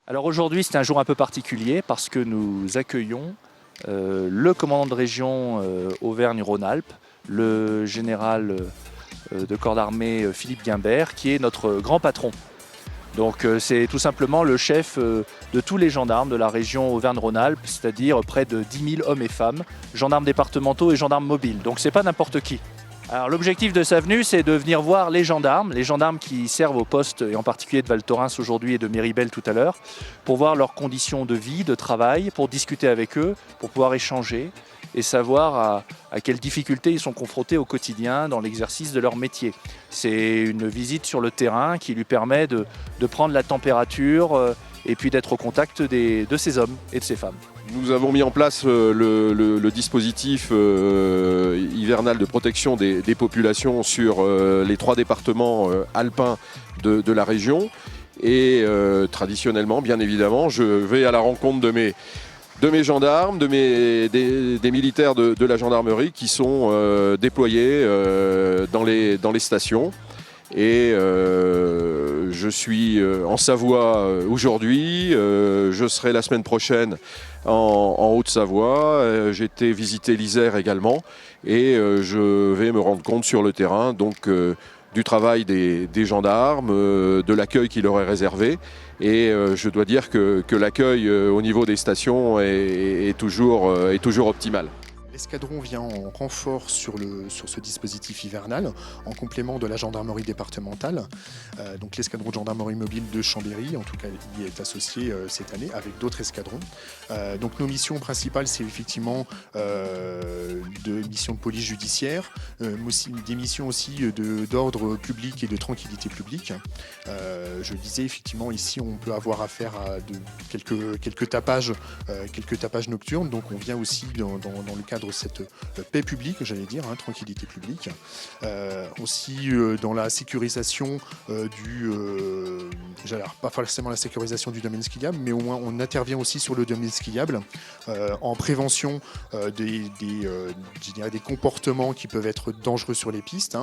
Alors aujourd'hui, c'est un jour un peu particulier parce que nous accueillons le commandant de région Auvergne-Rhône-Alpes, le général de corps d'armée Philippe Guimbert, qui est notre grand patron. Donc c'est tout simplement le chef de tous les gendarmes de la région Auvergne-Rhône-Alpes, c'est-à-dire près de 10 000 hommes et femmes, gendarmes départementaux et gendarmes mobiles. Donc c'est pas n'importe qui. Alors l'objectif de sa venue, c'est de venir voir les gendarmes qui servent au poste, et en particulier de Val Thorens aujourd'hui et de Méribel tout à l'heure, pour voir leurs conditions de vie, de travail, pour discuter avec eux, pour pouvoir échanger et savoir à quelles difficultés ils sont confrontés au quotidien dans l'exercice de leur métier. C'est une visite sur le terrain qui lui permet de prendre la température et puis d'être au contact de ces hommes et de ces femmes. Nous avons mis en place le dispositif hivernal de protection des populations sur les 3 départements alpins de la région. Et traditionnellement, bien évidemment, je vais à la rencontre de mes gendarmes, des militaires de la gendarmerie qui sont déployés dans les stations. Et je suis en Savoie aujourd'hui, je serai la semaine prochaine en Haute-Savoie, j'ai été visiter l'Isère également et je vais me rendre compte sur le terrain donc, du travail des gendarmes, de l'accueil qui leur est réservé. Et je dois dire que l'accueil au niveau des stations est toujours optimal. L'escadron vient en renfort sur ce dispositif hivernal, en complément de la gendarmerie départementale. Donc l'escadron de gendarmerie mobile de Chambéry, en tout cas, y est associé cette année avec d'autres escadrons. Donc nos missions principales, c'est effectivement missions de police judiciaire, des missions aussi d'ordre public et de tranquillité publique. Je disais effectivement ici, on peut avoir affaire à quelques tapages nocturnes. Donc on vient aussi dans le cadre de cette paix publique, j'allais dire, tranquillité publique. Aussi dans la sécurisation pas forcément la sécurisation du domaine skiable, mais au moins on intervient aussi sur le domaine skiable en prévention des comportements qui peuvent être dangereux sur les pistes,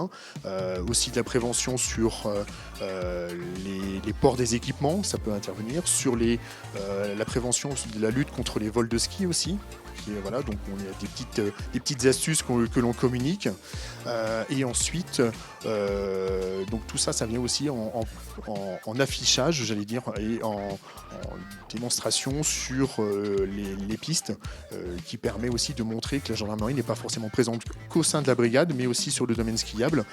aussi de la prévention sur les ports des équipements, ça peut intervenir, sur la prévention de la lutte contre les vols de ski aussi. Voilà, donc on a des petites astuces que l'on communique. Et ensuite, donc tout ça vient aussi en affichage, j'allais dire, et en démonstration sur les pistes, qui permet aussi de montrer que la gendarmerie n'est pas forcément présente qu'au sein de la brigade, mais aussi sur le domaine skiable,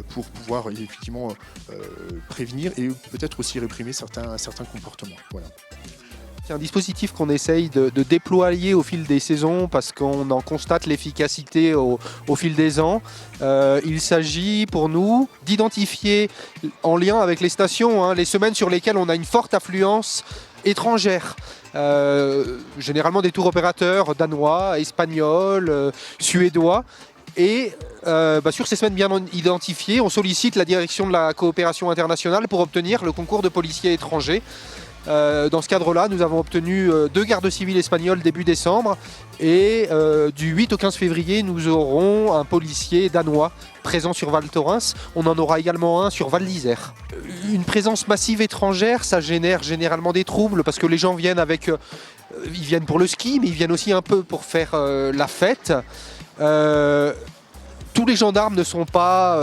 pour pouvoir effectivement prévenir et peut-être aussi réprimer certains comportements. Voilà. C'est un dispositif qu'on essaye de déployer au fil des saisons parce qu'on en constate l'efficacité au fil des ans. Il s'agit pour nous d'identifier, en lien avec les stations, les semaines sur lesquelles on a une forte affluence étrangère. Généralement des tours opérateurs danois, espagnols, suédois. Et sur ces semaines bien identifiées, on sollicite la direction de la coopération internationale pour obtenir le concours de policiers étrangers. Dans ce cadre-là, nous avons obtenu 2 gardes civils espagnols début décembre et du 8 au 15 février, nous aurons un policier danois présent sur Val Thorens. On en aura également un sur Val d'Isère. Une présence massive étrangère, ça génère généralement des troubles parce que les gens viennent ils viennent pour le ski, mais ils viennent aussi un peu pour faire la fête. Tous les gendarmes ne sont pas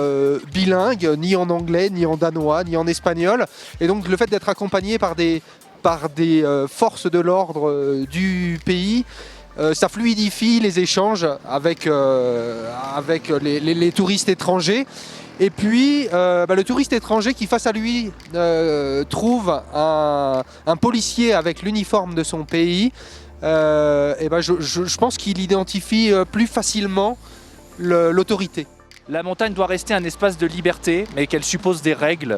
bilingues, ni en anglais, ni en danois, ni en espagnol. Et donc le fait d'être accompagné par des forces de l'ordre du pays, ça fluidifie les échanges avec les touristes étrangers. Et puis le touriste étranger qui face à lui trouve un policier avec l'uniforme de son pays, je pense qu'il identifie plus facilement l'autorité. La montagne doit rester un espace de liberté, mais qu'elle suppose des règles.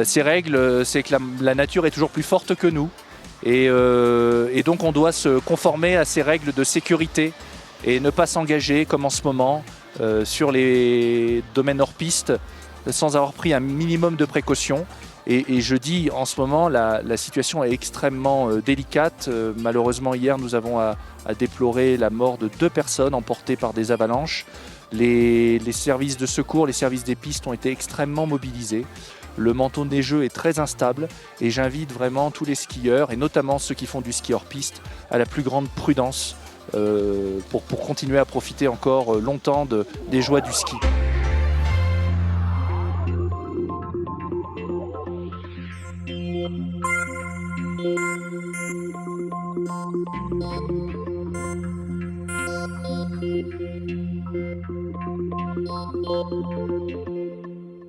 Ces règles, c'est que la nature est toujours plus forte que nous. Et donc on doit se conformer à ces règles de sécurité et ne pas s'engager, comme en ce moment, sur les domaines hors piste, sans avoir pris un minimum de précautions. Et je dis, en ce moment, la situation est extrêmement délicate. Malheureusement, hier, nous avons à déplorer la mort de 2 personnes emportées par des avalanches. Les services de secours, les services des pistes ont été extrêmement mobilisés. Le manteau neigeux est très instable et j'invite vraiment tous les skieurs, et notamment ceux qui font du ski hors piste, à la plus grande prudence pour continuer à profiter encore longtemps des joies du ski.